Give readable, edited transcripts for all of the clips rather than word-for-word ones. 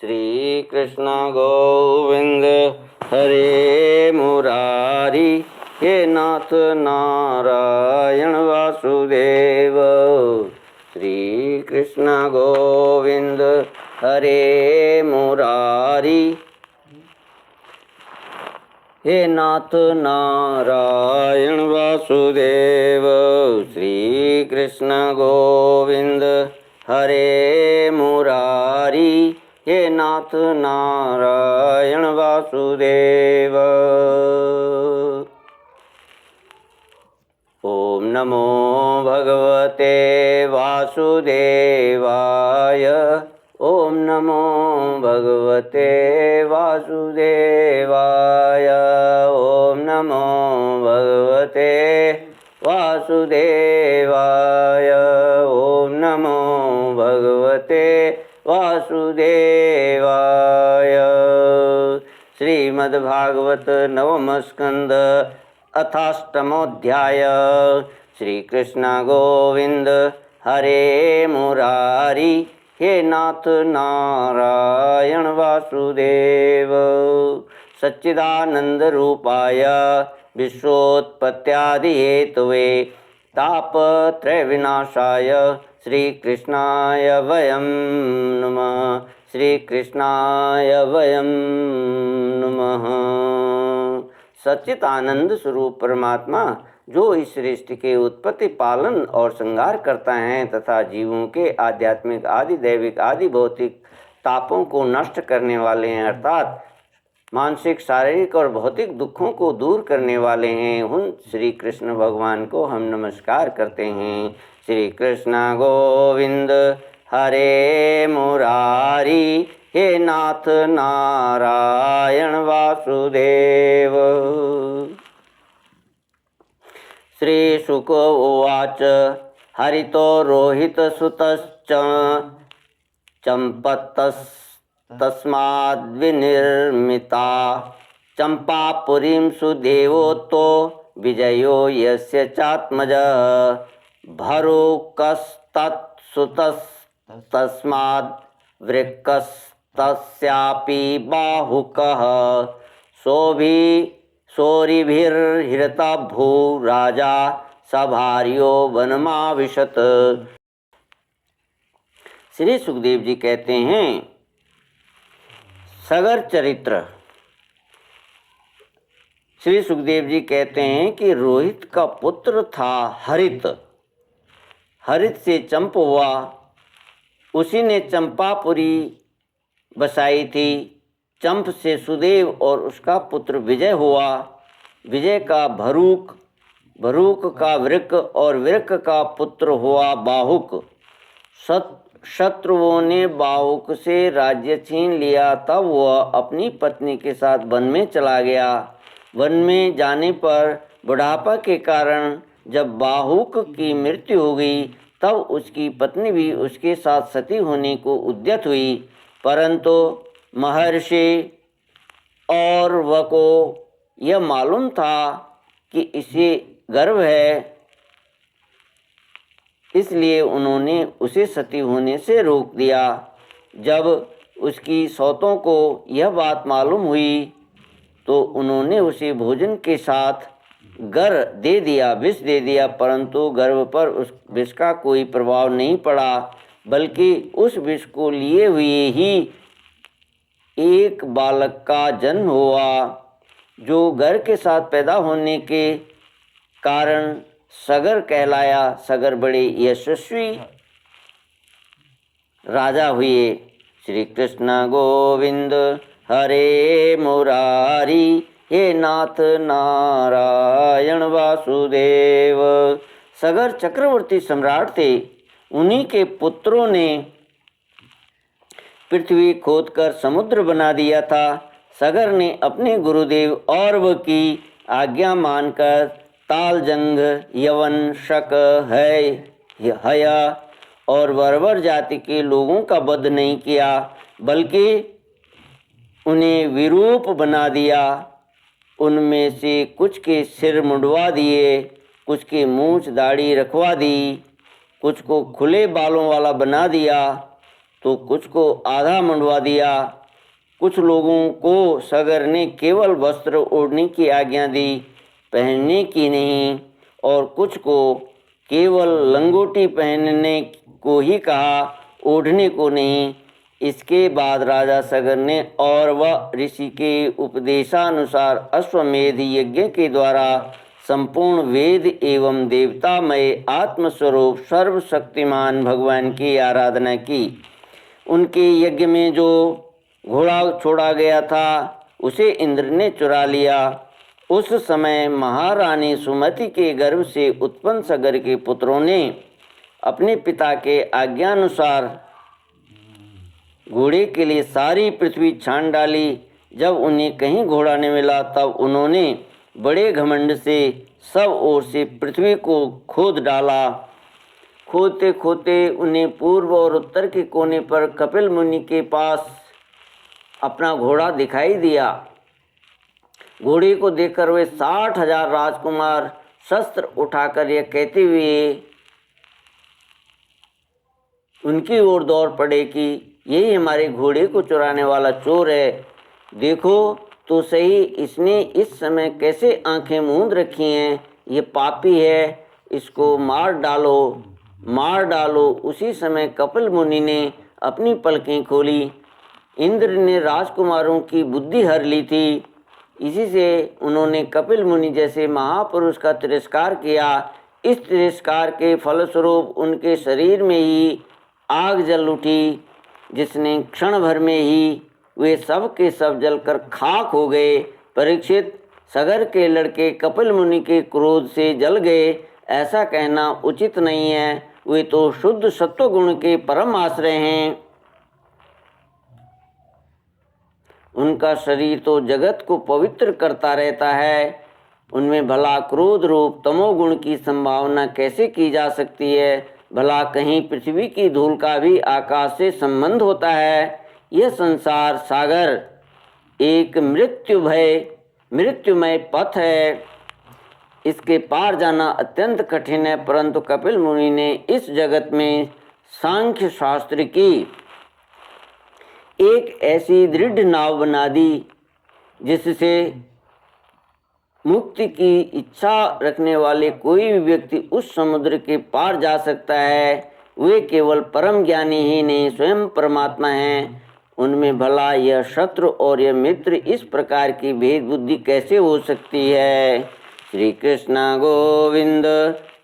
श्री कृष्ण गोविंद हरे मुरारी, हे नाथ नारायण वासुदेव। श्री कृष्ण गोविंद हरे मुरारी, हे नाथ नारायण वासुदेव। श्री कृष्ण गोविंद हरे मुरारी, हे नाथ नारायण वासुदेव। ओम नमो भगवते वासुदेवाय, ओम नमो भगवते वासुदेवाय, ओम नमो भगवते वासुदेवाय, ओम नमो भगवते वासुदेवाय। श्रीमद्भागवत नवम स्कंद अथाष्टमोऽध्याय। श्री कृष्ण गोविंद हरे मुरारी, हे नाथ नारायण वासुदेव। सच्चिदानंद रूपाय विश्वोत्पत्त्यादि हेतवे तापत्रय विनाशाय श्री कृष्णाय वयं नमः, श्री कृष्णाय वयं नमः। सच्चिदानंद स्वरूप परमात्मा जो इस सृष्टि के उत्पत्ति, पालन और संहार करता है तथा जीवों के आध्यात्मिक आदि दैविक आदि भौतिक तापों को नष्ट करने वाले हैं, अर्थात मानसिक शारीरिक और भौतिक दुखों को दूर करने वाले हैं, उन श्री कृष्ण भगवान को हम नमस्कार करते हैं। श्री कृष्ण गोविंद हरे मुरारी, हे नाथ नारायण वासुदेव। श्री शुक उवाच हरितो रोहित सुतश्च चंपतस्तस्माद्विनिर्मिता चंपापुरीं सुदेवोतो विजयो यस्य चात्मजः भरुकस्तत्सुतस्तस्माद् वृक्कस्तस्यापि बाहुकः सोरिभिर्हृता भूराजा सभार्यो वनमाविशत। श्री सुखदेव जी कहते हैं, सगर चरित्र। श्री सुखदेव जी कहते हैं कि रोहित का पुत्र था हरित, हरित से चंप हुआ, उसी ने चंपापुरी बसाई थी। चंप से सुदेव और उसका पुत्र विजय हुआ, विजय का भरूक, भरूक का वृक और वृक का पुत्र हुआ बाहुक। शत्रुओं ने बाहुक से राज्य छीन लिया, तब वह अपनी पत्नी के साथ वन में चला गया। वन में जाने पर बुढ़ापा के कारण जब बाहुक की मृत्यु हो गई, तब उसकी पत्नी भी उसके साथ सती होने को उद्यत हुई, परंतु महर्षि और वह को यह मालूम था कि इसे गर्व है, इसलिए उन्होंने उसे सती होने से रोक दिया। जब उसकी सौतों को यह बात मालूम हुई तो उन्होंने उसे भोजन के साथ गर दे दिया, विष दे दिया, परंतु गर्भ पर उस विष का कोई प्रभाव नहीं पड़ा, बल्कि उस विष को लिए हुए ही एक बालक का जन्म हुआ, जो गर के साथ पैदा होने के कारण सगर कहलाया। सगर बड़े यशस्वी राजा हुए। श्री कृष्ण गोविंद हरे मुरारी, हे नाथ नारायण वासुदेव। सगर चक्रवर्ती सम्राट थे, उन्हीं के पुत्रों ने पृथ्वी खोदकर समुद्र बना दिया था। सगर ने अपने गुरुदेव औरव की आज्ञा मानकर तालजंग, यवन, शक, हया और वरवर जाति के लोगों का वध नहीं किया, बल्कि उन्हें विरूप बना दिया। उनमें से कुछ के सिर मुंडवा दिए, कुछ की मूंछ दाढ़ी रखवा दी, कुछ को खुले बालों वाला बना दिया, तो कुछ को आधा मुंडवा दिया। कुछ लोगों को सगर ने केवल वस्त्र ओढ़ने की आज्ञा दी, पहनने की नहीं, और कुछ को केवल लंगोटी पहनने को ही कहा, ओढ़ने को नहीं। इसके बाद राजा सगर ने और वह ऋषि के उपदेशानुसार अश्वमेध यज्ञ के द्वारा संपूर्ण वेद एवं देवतामय आत्मस्वरूप सर्वशक्तिमान भगवान की आराधना की। उनके यज्ञ में जो घोड़ा छोड़ा गया था उसे इंद्र ने चुरा लिया। उस समय महारानी सुमति के गर्भ से उत्पन्न सगर के पुत्रों ने अपने पिता के आज्ञानुसार घोड़े के लिए सारी पृथ्वी छान डाली। जब उन्हें कहीं घोड़ा नहीं मिला तब उन्होंने बड़े घमंड से सब ओर से पृथ्वी को खोद डाला। खोदते खोदते उन्हें पूर्व और उत्तर के कोने पर कपिल मुनि के पास अपना घोड़ा दिखाई दिया। घोड़े को देखकर वे 60,000 राजकुमार शस्त्र उठाकर यह कहते हुए उनकी ओर दौड़ पड़े कि यही हमारे घोड़े को चुराने वाला चोर है। देखो तो सही, इसने इस समय कैसे आंखें मूंद रखी हैं। ये पापी है, इसको मार डालो, मार डालो। उसी समय कपिल मुनि ने अपनी पलकें खोली। इंद्र ने राजकुमारों की बुद्धि हर ली थी। इसी से उन्होंने कपिल मुनि जैसे महापुरुष का तिरस्कार किया। इस तिरस्कार के फलस्वरूप उनके शरीर में ही आग जल उठी, जिसने क्षण भर में ही वे सब के सब जलकर खाक हो गए। परीक्षित, सगर के लड़के कपिल मुनि के क्रोध से जल गए ऐसा कहना उचित नहीं है। वे तो शुद्ध सत्व गुण के परम आश्रय हैं। उनका शरीर तो जगत को पवित्र करता रहता है। उनमें भला क्रोध रूप तमोगुण की संभावना कैसे की जा सकती है। भला कहीं पृथ्वी की धूल का भी आकाश से संबंध होता है। यह संसार सागर एक मृत्युमय पथ है। इसके पार जाना अत्यंत कठिन है, परंतु कपिल मुनि ने इस जगत में सांख्य शास्त्र की एक ऐसी दृढ़ नाव बना दी जिससे मुक्ति की इच्छा रखने वाले कोई भी व्यक्ति उस समुद्र के पार जा सकता है। वे केवल परम ज्ञानी ही नहीं, स्वयं परमात्मा हैं। उनमें भला यह शत्रु और यह मित्र इस प्रकार की भेद बुद्धि कैसे हो सकती है। श्री कृष्ण गोविंद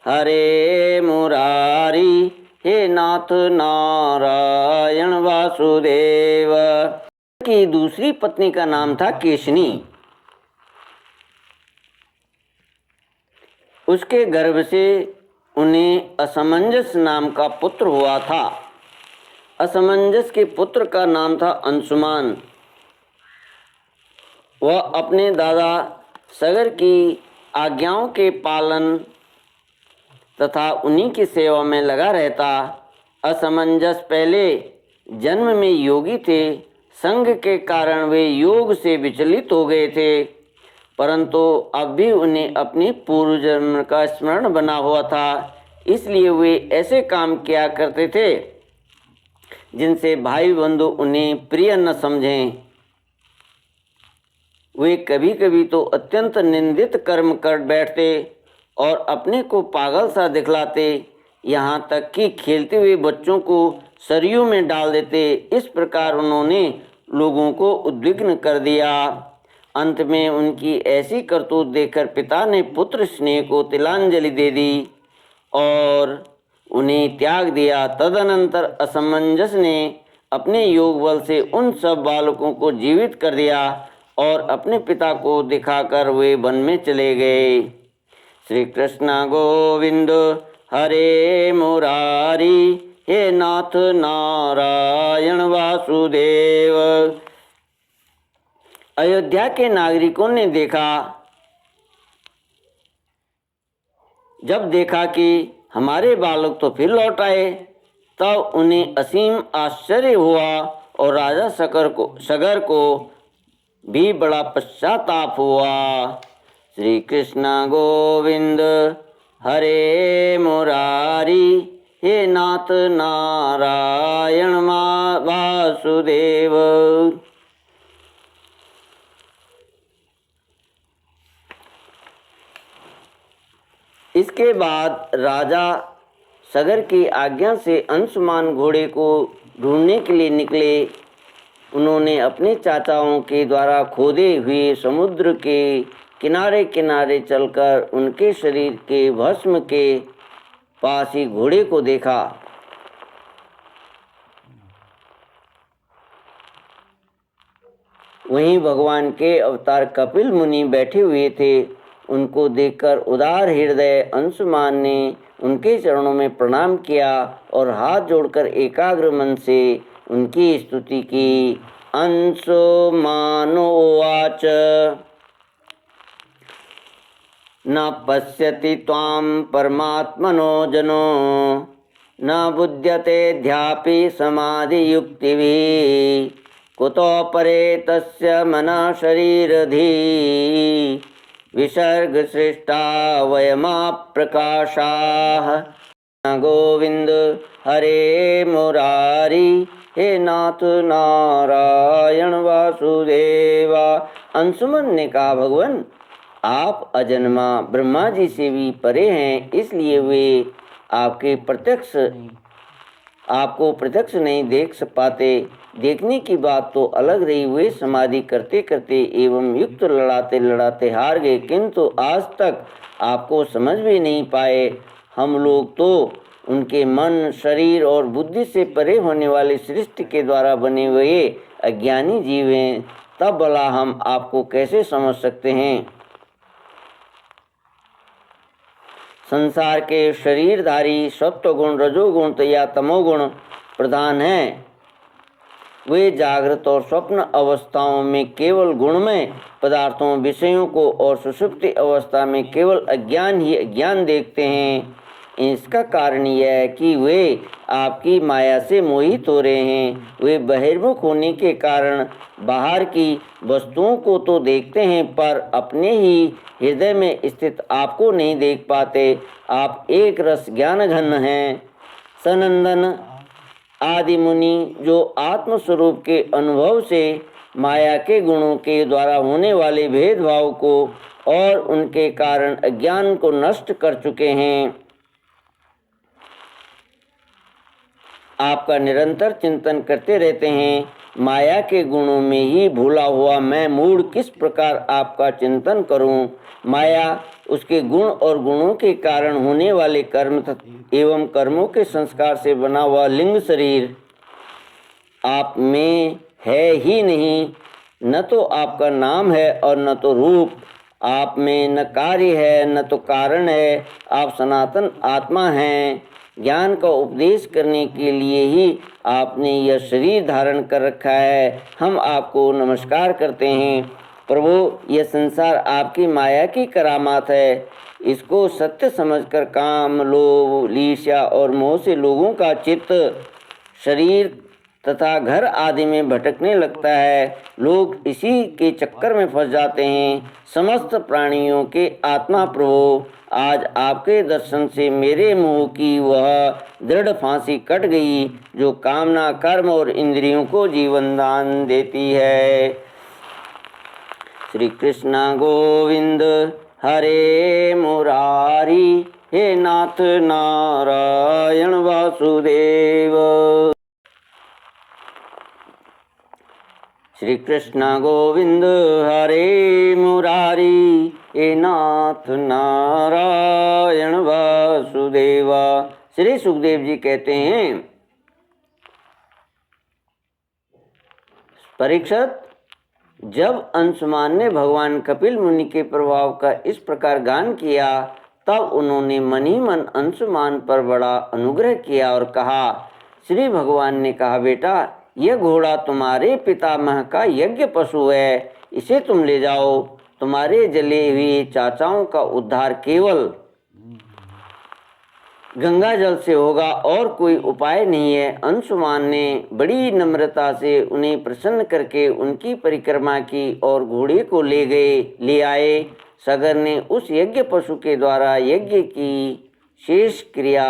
हरे मुरारी, हे नाथ नारायण वासुदेव। की दूसरी पत्नी का नाम था केशनी। उसके गर्भ से उन्हें असमंजस नाम का पुत्र हुआ था। असमंजस के पुत्र का नाम था अंशुमान। वह अपने दादा सगर की आज्ञाओं के पालन तथा उन्हीं की सेवा में लगा रहता। असमंजस पहले जन्म में योगी थे। संग के कारण वे योग से विचलित हो गए थे, परंतु अब भी उन्हें अपने पूर्व जन्म का स्मरण बना हुआ था। इसलिए वे ऐसे काम किया करते थे जिनसे भाई बंधु उन्हें प्रिय न समझें। वे कभी कभी तो अत्यंत निंदित कर्म कर बैठते और अपने को पागल सा दिखलाते, यहाँ तक कि खेलते हुए बच्चों को सरयू में डाल देते। इस प्रकार उन्होंने लोगों को उद्विग्न कर दिया। अंत में उनकी ऐसी करतूत देखकर पिता ने पुत्र स्नेह को तिलांजलि दे दी और उन्हें त्याग दिया। तदनंतर असमंजस ने अपने योग बल से उन सब बालकों को जीवित कर दिया और अपने पिता को दिखाकर वे वन में चले गए। श्री कृष्ण गोविंद हरे मुरारी, हे नाथ नारायण वासुदेव। अयोध्या के नागरिकों ने जब देखा कि हमारे बालक तो फिर लौट आए, तब उन्हें असीम आश्चर्य हुआ और राजा सगर को भी बड़ा पश्चाताप हुआ। श्री कृष्ण गोविंद हरे मुरारी, हे नाथ नारायण वासुदेव। इसके बाद राजा सगर की आज्ञा से अंशुमान घोड़े को ढूंढने के लिए निकले। उन्होंने अपने चाचाओं के द्वारा खोदे हुए समुद्र के किनारे किनारे चलकर उनके शरीर के भस्म के पास ही घोड़े को देखा। वहीं भगवान के अवतार कपिल मुनि बैठे हुए थे। उनको देखकर उदार हृदय अंशुमान ने उनके चरणों में प्रणाम किया और हाथ जोड़कर एकाग्र मन से उनकी स्तुति की। अंशुमानोवाच न पश्यति त्वां परमात्मनो जनो न बुध्यते ध्यापि समाधियुक्तिभिः कुतो परे तस्य मनः शरीरधी विसर्गसृष्टा वयमाप्रकाशाः। गोविंद हरे मुरारी हे नाथ नारायण वासुदेवा। अंशुमन ने कहा, भगवान आप अजन्मा ब्रह्मा जी से भी परे हैं, इसलिए वे आपको प्रत्यक्ष नहीं देख पाते। देखने की बात तो अलग रही, वे समाधि करते करते एवं युक्त लड़ाते लड़ाते हार गए, किंतु आज तक आपको समझ भी नहीं पाए। हम लोग तो उनके मन, शरीर और बुद्धि से परे होने वाले सृष्टि के द्वारा बने हुए अज्ञानी जीव हैं, तब भला हम आपको कैसे समझ सकते हैं। संसार के शरीरधारी सत्वगुण, रजोगुण या तमोगुण प्रधान हैं। वे जागृत और स्वप्न अवस्थाओं में केवल गुणमय पदार्थों, विषयों को और सुषुप्ति अवस्था में केवल अज्ञान ही अज्ञान देखते हैं। इसका कारण यह है कि वे आपकी माया से मोहित हो रहे हैं। वे बहिर्मुख होने के कारण बाहर की वस्तुओं को तो देखते हैं, पर अपने ही हृदय में स्थित आपको नहीं देख पाते। आप एक रस ज्ञान घन हैं। सनंदन आदि मुनि जो आत्मस्वरूप के अनुभव से माया के गुणों के द्वारा होने वाले भेदभाव को और उनके कारण अज्ञान को नष्ट कर चुके हैं, आपका निरंतर चिंतन करते रहते हैं। माया के गुणों में ही भूला हुआ मैं मूढ़ किस प्रकार आपका चिंतन करूं। माया, उसके गुण और गुणों के कारण होने वाले कर्म एवं कर्मों के संस्कार से बना हुआ लिंग शरीर आप में है ही नहीं। न तो आपका नाम है और न तो रूप। आप में न कार्य है न तो कारण है। आप सनातन आत्मा हैं। ज्ञान का उपदेश करने के लिए ही आपने यह शरीर धारण कर रखा है। हम आपको नमस्कार करते हैं। प्रभु, यह संसार आपकी माया की करामात है। इसको सत्य समझकर काम, लोभ, ईर्ष्या और मोह से लोगों का चित्त शरीर तथा घर आदि में भटकने लगता है। लोग इसी के चक्कर में फंस जाते हैं। समस्त प्राणियों के आत्मा प्रभु, आज आपके दर्शन से मेरे मुंह की वह दृढ़ फांसी कट गई जो कामना, कर्म और इंद्रियों को जीवन दान देती है। श्री कृष्ण गोविंद हरे मुरारी, हे नाथ नारायण वासुदेव। श्री कृष्ण गोविंद हरे मुरारी, हे नाथ नारायण वासुदेवा। श्री सुखदेव जी कहते हैं, परीक्षित, जब अंशुमान ने भगवान कपिल मुनि के प्रभाव का इस प्रकार गान किया, तब उन्होंने मन ही मन अंशुमान पर बड़ा अनुग्रह किया और कहा। श्री भगवान ने कहा, बेटा, यह घोड़ा तुम्हारे पितामह का यज्ञ पशु है। इसे तुम ले जाओ। तुम्हारे जले हुए चाचाओं का उद्धार केवल गंगा जल से होगा और कोई उपाय नहीं है। अंशुमान ने बड़ी नम्रता से उन्हें प्रसन्न करके उनकी परिक्रमा की और घोड़े को ले आए। सगर ने उस यज्ञ पशु के द्वारा यज्ञ की शेष क्रिया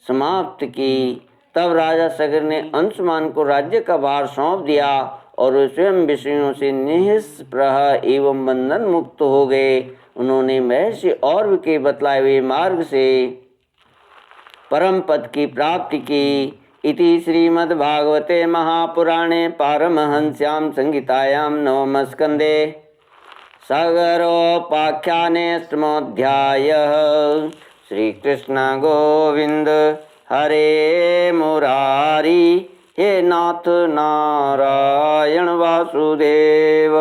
समाप्त की। तब राजा सगर ने अंशुमान को राज्य का भार सौंप दिया और वे स्वयं विषयों से निःस्पृह एवं बंधन मुक्त हो गए। उन्होंने महर्षि और के बतलाए हुए मार्ग से परम पद की प्राप्ति की। इति श्रीमद्भागवते महापुराणे पारमहंस्यां संहितायां नवम स्कंदे सगरोपाख्याने अष्टमोऽध्यायः। श्री कृष्ण गोविंद हरे मुरारी, हे नाथ नारायण वासुदेव।